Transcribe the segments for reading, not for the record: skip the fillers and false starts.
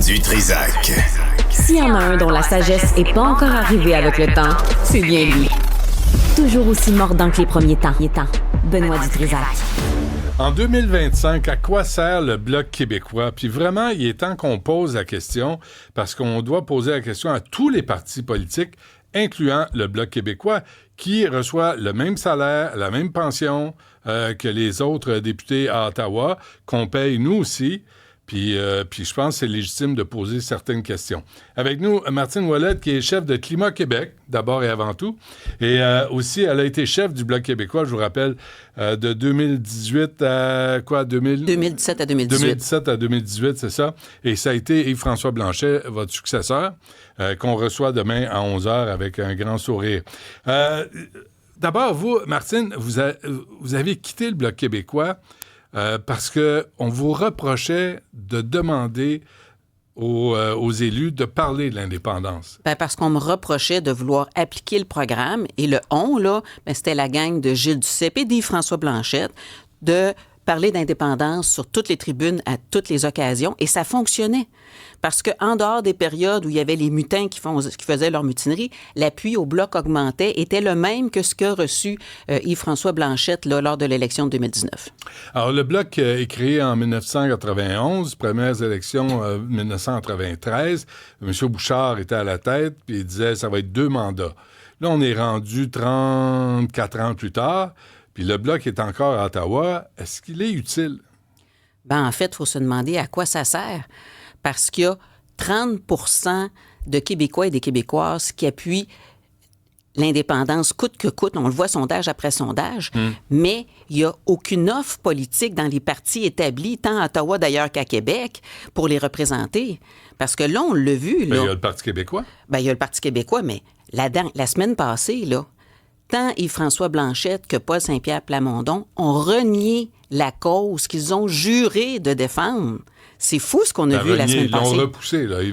Du Trizac. S'il y en a un dont la sagesse n'est pas encore arrivée avec le temps, c'est bien lui. Toujours aussi mordant que les premiers temps. Benoît Dutrizac. En 2025, à quoi sert le Bloc québécois? Puis vraiment, il est temps qu'on pose la question, parce qu'on doit poser la question à tous les partis politiques, incluant le Bloc québécois, qui reçoit le même salaire, la même pension que les autres députés à Ottawa, qu'on paye nous aussi. Puis je pense que c'est légitime de poser certaines questions. Avec nous, Martine Ouellette, qui est chef de Climat Québec, d'abord et avant tout. Et aussi, elle a été chef du Bloc québécois, je vous rappelle, de 2018 à quoi? 2017 à 2018. 2017 à 2018, c'est ça. Et ça a été Yves-François Blanchet, votre successeur, qu'on reçoit demain à 11h avec un grand sourire. D'abord, vous, Martine, vous avez quitté le Bloc québécois parce qu'on vous reprochait de demander aux élus de parler de l'indépendance. Ben parce qu'on me reprochait de vouloir appliquer le programme. Et le on, là, ben c'était la gang de Gilles Duceppe et d'Yves-François Blanchette de parler d'indépendance sur toutes les tribunes à toutes les occasions. Et ça fonctionnait. Parce qu'en dehors des périodes où il y avait les mutins qui faisaient leur mutinerie, l'appui au Bloc augmentait, était le même que ce qu'a reçu Yves-François Blanchette là, lors de l'élection de 2019. Alors, le Bloc est créé en 1991, premières élections 1993. M. Bouchard était à la tête, puis il disait ça va être 2 mandats. Là, on est rendu 34 ans plus tard, puis le Bloc est encore à Ottawa. Est-ce qu'il est utile? Ben, en fait, il faut se demander à quoi ça sert. Parce qu'il y a 30 % de Québécois et des Québécoises qui appuient l'indépendance coûte que coûte. On le voit sondage après sondage. Mais il n'y a aucune offre politique dans les partis établis, tant à Ottawa d'ailleurs qu'à Québec, pour les représenter. Parce que là, on l'a vu. Là, il y a le Parti québécois. Ben, il y a le Parti québécois, mais la semaine passée, là, tant Yves-François Blanchette que Paul Saint-Pierre Plamondon ont renié la cause qu'ils ont juré de défendre. C'est fou ce qu'on a vu la semaine passée. Ils l'ont repoussé. Là.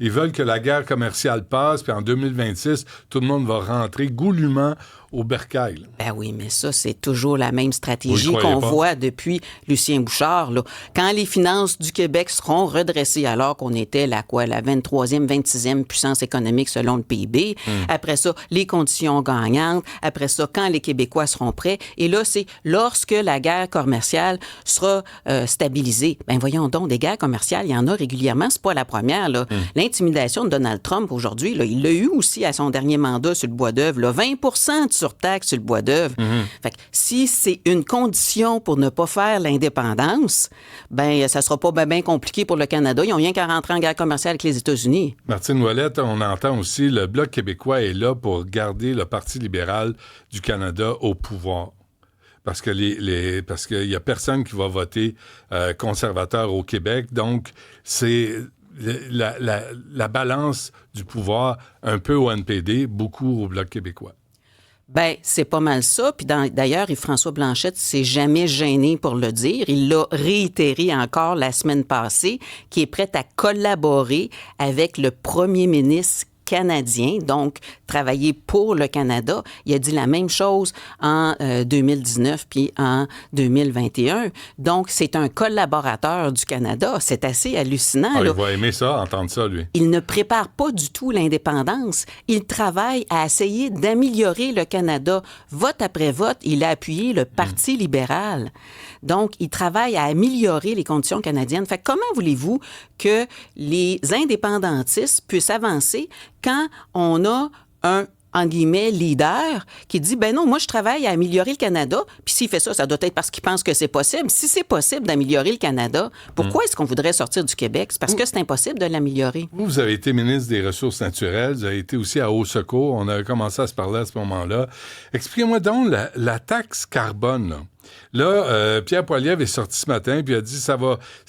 Ils veulent que la guerre commerciale passe, puis en 2026, tout le monde va rentrer goulûment au bercail. Là. Ben oui, mais ça, c'est toujours la même stratégie qu'on voit depuis Lucien Bouchard. Là. Quand les finances du Québec seront redressées, alors qu'on était la 23e, 26e puissance économique selon le PIB, après ça, les conditions gagnantes, après ça, quand les Québécois seront prêts, et là, c'est lorsque la guerre commerciale sera stabilisée. Ben voyons donc, des guerres commerciales, il y en a régulièrement, c'est pas la première. Là. L'intimidation de Donald Trump aujourd'hui, là, il l'a eu aussi à son dernier mandat sur le bois d'œuvre, là, 20% de surtaxe sur le bois d'œuvre. Fait que si c'est une condition pour ne pas faire l'indépendance, ben ça sera pas bien compliqué pour le Canada. Ils n'ont rien qu'à rentrer en guerre commerciale avec les États-Unis. Martine Ouellette, on entend aussi le Bloc québécois est là pour garder le Parti libéral du Canada au pouvoir. Parce que parce qu'il y a personne qui va voter conservateur au Québec. Donc, c'est la balance du pouvoir un peu au NPD, beaucoup au Bloc québécois. Ben c'est pas mal ça. Puis d'ailleurs, Yves-François Blanchette s'est jamais gêné pour le dire. Il l'a réitéré encore la semaine passée, qui est prêt à collaborer avec le premier ministre canadien, donc travailler pour le Canada. Il a dit la même chose en 2019 puis en 2021. Donc, c'est un collaborateur du Canada. C'est assez hallucinant. Il va aimer ça, entendre ça, lui. Il ne prépare pas du tout l'indépendance. Il travaille à essayer d'améliorer le Canada. Vote après vote, il a appuyé le Parti libéral. Donc, il travaille à améliorer les conditions canadiennes. Fait que comment voulez-vous que les indépendantistes puissent avancer quand on a un, en guillemets, leader qui dit, ben non, moi, je travaille à améliorer le Canada, puis s'il fait ça, ça doit être parce qu'il pense que c'est possible. Si c'est possible d'améliorer le Canada, pourquoi est-ce qu'on voudrait sortir du Québec? C'est parce que c'est impossible de l'améliorer. Vous avez été ministre des Ressources naturelles, vous avez été aussi à Haut-Secours, on a commencé à se parler à ce moment-là. Expliquez-moi donc la taxe carbone, là. Là, Pierre Poilievre est sorti ce matin puis a dit ça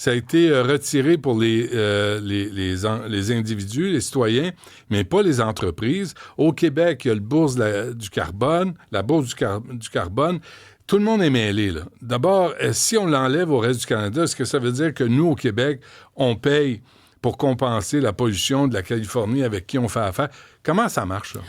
a été retiré pour les individus, les citoyens, mais pas les entreprises. Au Québec, il y a la bourse du carbone. Tout le monde est mêlé, là. D'abord, si on l'enlève au reste du Canada, est-ce que ça veut dire que nous, au Québec, on paye pour compenser la pollution de la Californie avec qui on fait affaire? Comment ça marche, ça?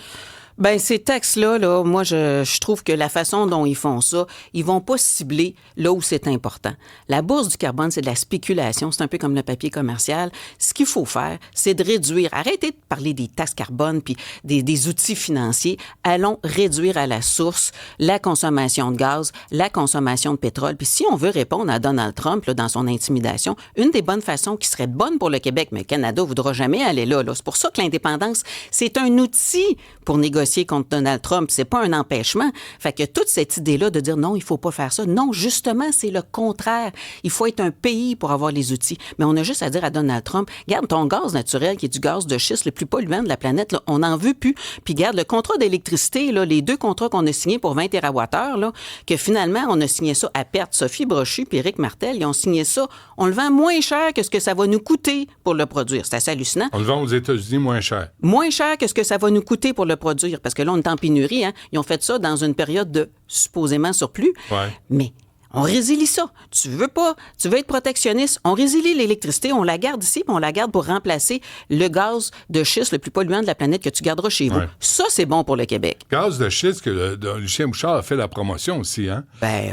Ben ces taxes-là, moi, je trouve que la façon dont ils font ça, ils vont pas cibler là où c'est important. La bourse du carbone, c'est de la spéculation. C'est un peu comme le papier commercial. Ce qu'il faut faire, c'est de réduire. Arrêtez de parler des taxes carbone puis des outils financiers. Allons réduire à la source la consommation de gaz, la consommation de pétrole. Puis si on veut répondre à Donald Trump là, dans son intimidation, une des bonnes façons qui serait bonne pour le Québec, mais le Canada ne voudra jamais aller là. C'est pour ça que l'indépendance, c'est un outil pour négocier contre Donald Trump. C'est pas un empêchement. Fait que toute cette idée-là de dire non, il faut pas faire ça. Non, justement, c'est le contraire. Il faut être un pays pour avoir les outils. Mais on a juste à dire à Donald Trump, garde ton gaz naturel qui est du gaz de schiste le plus polluant de la planète, là, on n'en veut plus. Puis garde le contrat d'électricité, là, les 2 contrats qu'on a signés pour 20 TWh, là, que finalement, on a signé ça à perte. Sophie Brochu puis Éric Martel, ils ont signé ça. On le vend moins cher que ce que ça va nous coûter pour le produire. C'est assez hallucinant. On le vend aux États-Unis moins cher. Moins cher que ce que ça va nous coûter pour le produire. Parce que là, on est en pénurie. Hein? Ils ont fait ça dans une période de supposément surplus. Ouais. Mais on résilie ça. Tu veux être protectionniste, on résilie l'électricité, on la garde ici, puis on la garde pour remplacer le gaz de schiste le plus polluant de la planète que tu garderas chez vous. Ouais. Ça, c'est bon pour le Québec. Gaz de schiste que Lucien Bouchard a fait la promotion aussi. Hein?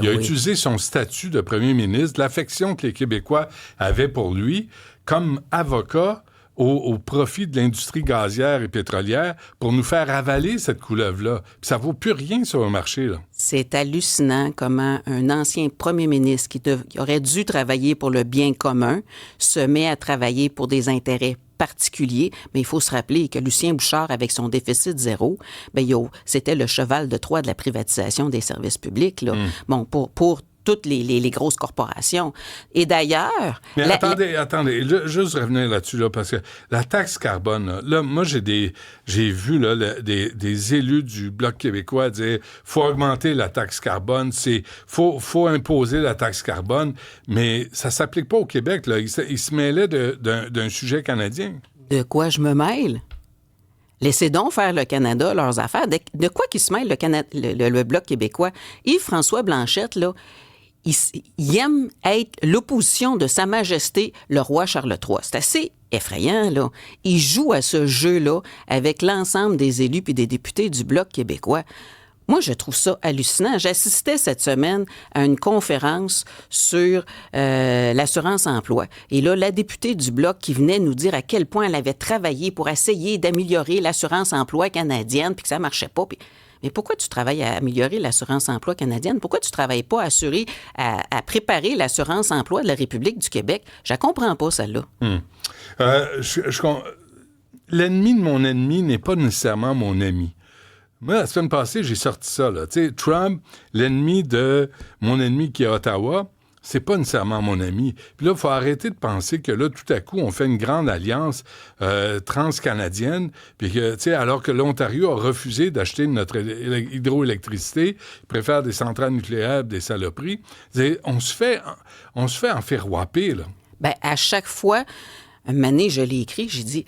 Il a utilisé son statut de premier ministre, l'affection que les Québécois avaient pour lui, comme avocat au profit de l'industrie gazière et pétrolière pour nous faire avaler cette couleuvre-là. Puis ça vaut plus rien sur le marché, là. C'est hallucinant comment un ancien premier ministre qui aurait dû travailler pour le bien commun se met à travailler pour des intérêts particuliers. Mais il faut se rappeler que Lucien Bouchard, avec son déficit zéro, c'était le cheval de Troie de la privatisation des services publics, là. Bon, pour toutes les grosses corporations. Et d'ailleurs... Mais attendez, juste revenir là-dessus, là, parce que la taxe carbone, là moi, j'ai vu là, des élus du Bloc québécois dire « faut augmenter la taxe carbone, faut imposer la taxe carbone », mais ça s'applique pas au Québec, là. Ils se mêlaient d'un sujet canadien. De quoi je me mêle? Laissez donc faire le Canada leurs affaires. De quoi qu'ils se mêlent le Bloc québécois? Yves-François Blanchette, là, il aime être l'opposition de Sa Majesté le roi Charles III. C'est assez effrayant, là. Il joue à ce jeu-là avec l'ensemble des élus puis des députés du Bloc québécois. Moi, je trouve ça hallucinant. J'assistais cette semaine à une conférence sur l'assurance-emploi. Et là, la députée du Bloc qui venait nous dire à quel point elle avait travaillé pour essayer d'améliorer l'assurance-emploi canadienne puis que ça marchait pas. Mais pourquoi tu travailles à améliorer l'assurance-emploi canadienne? Pourquoi tu ne travailles pas à préparer l'assurance-emploi de la République du Québec? Je ne comprends pas, celle-là. L'ennemi de mon ennemi n'est pas nécessairement mon ami. Moi, la semaine passée, j'ai sorti ça, là. Tu sais, Trump, l'ennemi de mon ennemi qui est Ottawa, c'est pas nécessairement mon ami. Puis là, il faut arrêter de penser que là, tout à coup, on fait une grande alliance transcanadienne, puis que, tu sais, alors que l'Ontario a refusé d'acheter notre hydroélectricité, préfère des centrales nucléaires, des saloperies, on se fait enferroiper, là. Bien, à chaque fois, un moment donné, je l'ai écrit, j'ai dit...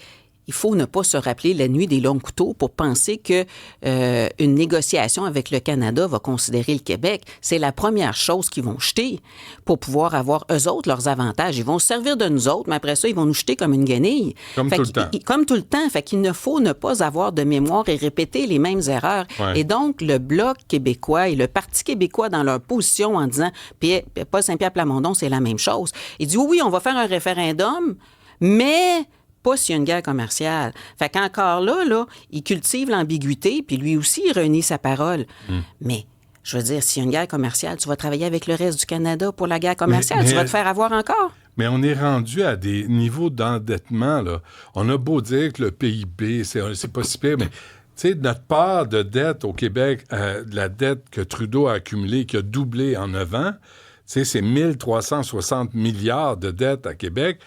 Il faut ne pas se rappeler la nuit des longs couteaux pour penser que une négociation avec le Canada va considérer le Québec. C'est la première chose qu'ils vont jeter pour pouvoir avoir, eux autres, leurs avantages. Ils vont se servir de nous autres, mais après ça, ils vont nous jeter comme une guenille. Comme tout le temps. Comme tout le temps. Fait qu'il ne faut ne pas avoir de mémoire et répéter les mêmes erreurs. Ouais. Et donc, le Bloc québécois et le Parti québécois dans leur position en disant, puis Paul Saint-Pierre Plamondon, c'est la même chose. Il dit, oui, on va faire un référendum, mais... pas s'il y a une guerre commerciale. Fait qu'encore là, il cultive l'ambiguïté, puis lui aussi, il renie sa parole. Mais, je veux dire, s'il y a une guerre commerciale, tu vas travailler avec le reste du Canada pour la guerre commerciale. Mais tu vas te faire avoir encore. Mais on est rendu à des niveaux d'endettement, là. On a beau dire que le PIB, c'est pas si pire, mais... Tu sais, notre part de dette au Québec, de la dette que Trudeau a accumulée, qui a doublé en 9 ans, tu sais, c'est 1360 milliards de dettes à Québec.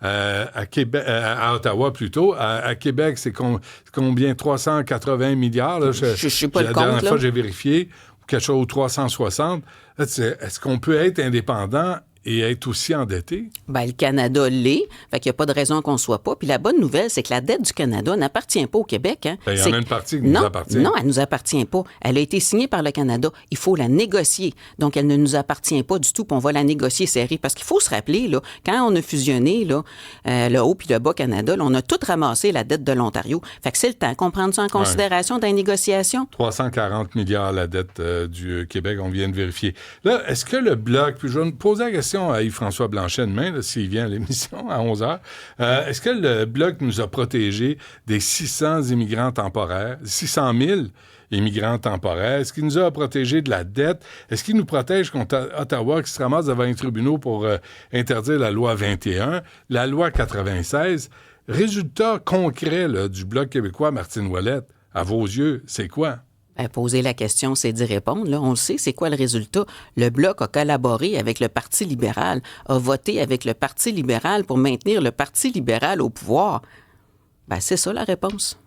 À Ottawa plutôt. À Québec, c'est combien? 380 milliards? Là, je sais pas le compte. La dernière fois, j'ai vérifié. Quelque chose, 360. Là, est-ce qu'on peut être indépendant et être aussi endetté? Bien, le Canada l'est, fait qu'il n'y a pas de raison qu'on ne soit pas. Puis la bonne nouvelle, c'est que la dette du Canada n'appartient pas au Québec. Hein. Il y en a une partie qui nous appartient. Non, elle ne nous appartient pas. Elle a été signée par le Canada. Il faut la négocier. Donc, elle ne nous appartient pas du tout, puis on va la négocier serrée. Parce qu'il faut se rappeler, là, quand on a fusionné là, le Haut puis le Bas-Canada, là, on a tout ramassé la dette de l'Ontario. Fait que c'est le temps qu'on prenne ça en considération dans les négociations. 340 milliards la dette du Québec, on vient de vérifier. Là, est-ce que le Bloc, puis je vais me poser la question à Yves-François Blanchet demain, là, s'il vient à l'émission à 11h, est-ce que le Bloc nous a protégés des 600 immigrants temporaires, 600 000 immigrants temporaires? Est-ce qu'il nous a protégés de la dette? Est-ce qu'il nous protège contre Ottawa qui se ramasse devant les tribunaux pour interdire la loi 21, la loi 96? Résultat concret là, du Bloc québécois, Martine Ouellette, à vos yeux, c'est quoi? Bien, poser la question, c'est d'y répondre. Là, on le sait, c'est quoi le résultat? Le Bloc a collaboré avec le Parti libéral, a voté avec le Parti libéral pour maintenir le Parti libéral au pouvoir. Bien, c'est ça la réponse.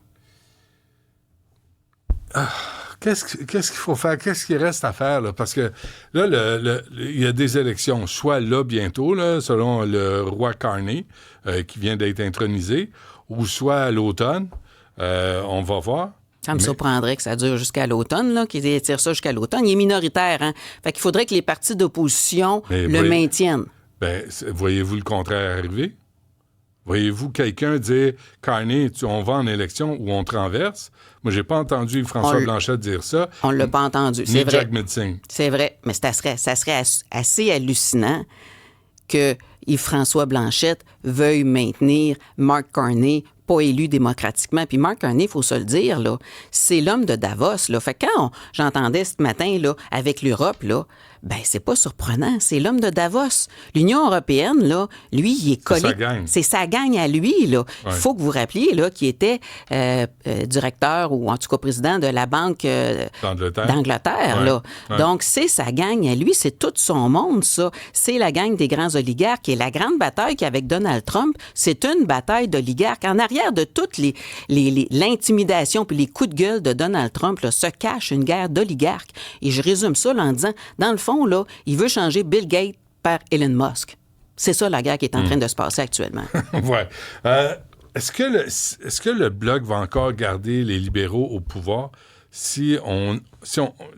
Qu'est-ce qu'il faut faire? Qu'est-ce qu'il reste à faire? Là? Parce que là, il y a des élections, soit là bientôt, là, selon le roi Carney, qui vient d'être intronisé, ou soit à l'automne. On va voir. Ça me surprendrait que ça dure jusqu'à l'automne, là, qu'ils étirent ça jusqu'à l'automne. Il est minoritaire, hein? Fait qu'il faudrait que les partis d'opposition maintiennent. Bien, voyez-vous le contraire arriver? Voyez-vous quelqu'un dire « Carney, on va en élection ou on te renverse? » Moi, j'ai pas entendu François Blanchet dire ça. On l'a pas entendu, c'est ni vrai. Jack Mitzing. C'est vrai, mais ça serait assez hallucinant que Yves-François Blanchet veuille maintenir Mark Carney pas élu démocratiquement. Puis Mark Carney, il faut se le dire, là, c'est l'homme de Davos. Là. Fait que quand j'entendais ce matin là, avec l'Europe, là, ben c'est pas surprenant. C'est l'homme de Davos. L'Union européenne, là, lui, il est collé. C'est sa gang à lui. Là. Il faut que vous rappeliez là, qu'il était directeur ou en tout cas président de la Banque d'Angleterre. Là. Ouais. Donc, c'est sa gang à lui. C'est tout son monde, ça. C'est la gang des grands oligarques. Et la grande bataille qu'avec Donald Trump, c'est une bataille d'oligarques. En arrière de toute l'intimidation puis les coups de gueule de Donald Trump là, se cache une guerre d'oligarques. Et je résume ça là, en disant, dans le fond, là, il veut changer Bill Gates par Elon Musk. C'est ça la guerre qui est en train de se passer actuellement. Ouais. Est-ce que le Bloc va encore garder les libéraux au pouvoir si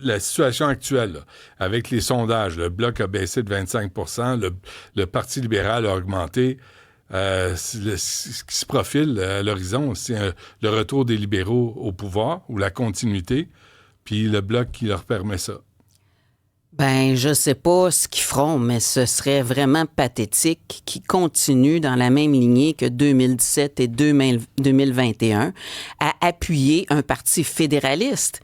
la situation actuelle, là, avec les sondages, le Bloc a baissé de 25 %, le Parti libéral a augmenté, ce qui se profile à l'horizon, c'est le retour des libéraux au pouvoir ou la continuité, puis le Bloc qui leur permet ça? Ben, je sais pas ce qu'ils feront, mais ce serait vraiment pathétique qu'ils continuent dans la même lignée que 2017 et 2021 à appuyer un parti fédéraliste.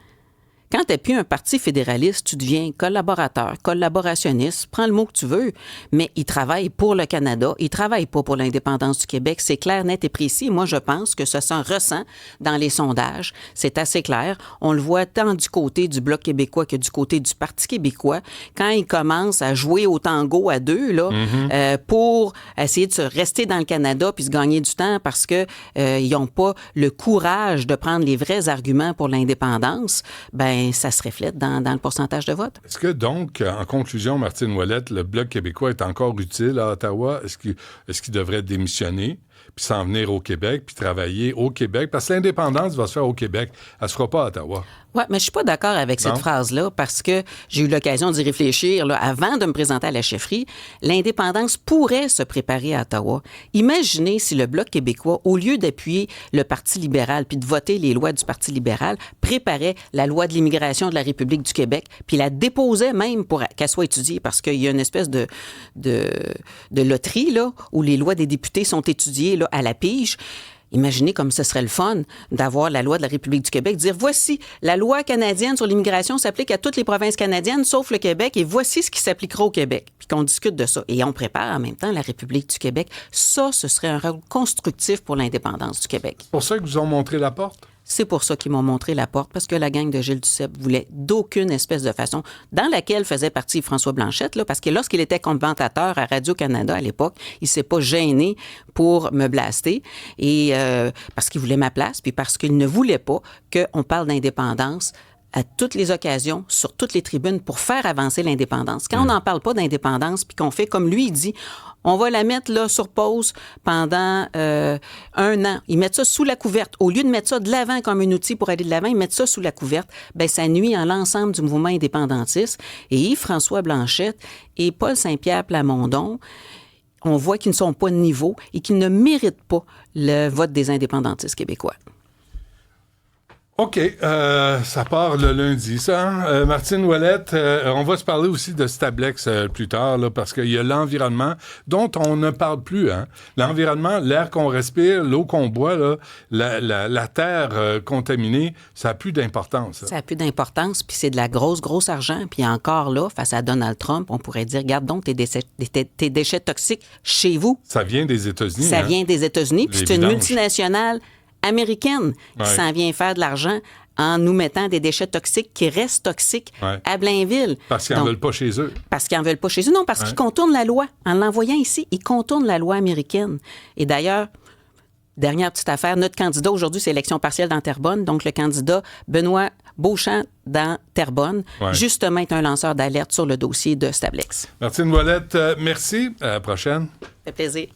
Quand tu appuies un parti fédéraliste, tu deviens collaborateur, collaborationniste, prends le mot que tu veux, mais il travaille pour le Canada, il travaille pas pour l'indépendance du Québec. C'est clair, net et précis. Moi, je pense que ça s'en ressent dans les sondages. C'est assez clair. On le voit tant du côté du Bloc québécois que du côté du Parti québécois. Quand ils commencent à jouer au tango à deux, là, pour essayer de se rester dans le Canada puis se gagner du temps parce que ils n'ont pas le courage de prendre les vrais arguments pour l'indépendance, ben ça se reflète dans le pourcentage de vote. Est-ce que donc, en conclusion, Martine Ouellette, le Bloc québécois est encore utile à Ottawa? Est-ce qu'il devrait démissionner, puis s'en venir au Québec, puis travailler au Québec? Parce que l'indépendance va se faire au Québec. Elle se fera pas à Ottawa. Oui, mais je suis pas d'accord avec cette phrase-là parce que j'ai eu l'occasion d'y réfléchir là, avant de me présenter à la chefferie. L'indépendance pourrait se préparer à Ottawa. Imaginez si le Bloc québécois, au lieu d'appuyer le Parti libéral puis de voter les lois du Parti libéral, préparait la loi de l'immigration de la République du Québec puis la déposait même pour qu'elle soit étudiée parce qu'il y a une espèce de loterie là, où les lois des députés sont étudiées là, à la pige. Imaginez comme ce serait le fun d'avoir la loi de la République du Québec, dire voici, la loi canadienne sur l'immigration s'applique à toutes les provinces canadiennes, sauf le Québec, et voici ce qui s'appliquera au Québec. Puis qu'on discute de ça. Et on prépare en même temps la République du Québec. Ça, ce serait un rôle constructif pour l'indépendance du Québec. C'est pour ça que vous ont montré la porte? C'est pour ça qu'ils m'ont montré la porte, parce que la gang de Gilles Duceppe voulait d'aucune espèce de façon, dans laquelle faisait partie François Blanchet, là, parce que lorsqu'il était commentateur à Radio-Canada à l'époque, il s'est pas gêné pour me blaster, et parce qu'il voulait ma place, puis parce qu'il ne voulait pas qu'on parle d'indépendance à toutes les occasions, sur toutes les tribunes, pour faire avancer l'indépendance. Quand on n'en parle pas d'indépendance, puis qu'on fait, comme lui, il dit, on va la mettre là sur pause pendant 1 an. Ils mettent ça sous la couverte. Au lieu de mettre ça de l'avant comme un outil pour aller de l'avant, ils mettent ça sous la couverte. Bien, ça nuit à l'ensemble du mouvement indépendantiste. Et Yves-François Blanchet et Paul Saint-Pierre Plamondon, on voit qu'ils ne sont pas de niveau et qu'ils ne méritent pas le vote des indépendantistes québécois. OK, ça part le lundi, ça. Hein? Martine Ouellette, on va se parler aussi de Stablex plus tard, là, parce qu'il y a l'environnement dont on ne parle plus. Hein? L'environnement, l'air qu'on respire, l'eau qu'on boit, là, la terre contaminée, ça n'a plus d'importance. Ça n'a plus d'importance, puis c'est de la grosse argent. Puis encore là, face à Donald Trump, on pourrait dire, garde donc tes déchets toxiques chez vous. Ça vient des États-Unis. Ça vient des États-Unis, puis c'est une multinationale américaine qui s'en vient faire de l'argent en nous mettant des déchets toxiques qui restent toxiques à Blainville. Parce qu'ils n'en veulent pas chez eux. Parce qu'ils n'en veulent pas chez eux. Non, parce qu'ils contournent la loi. En l'envoyant ici, ils contournent la loi américaine. Et d'ailleurs, dernière petite affaire, notre candidat aujourd'hui, c'est élection partielle dans Terrebonne. Donc, le candidat Benoît Beauchamp dans Terrebonne, justement, est un lanceur d'alerte sur le dossier de Stablex. Martine Ouellette, merci. À la prochaine. Ça fait plaisir.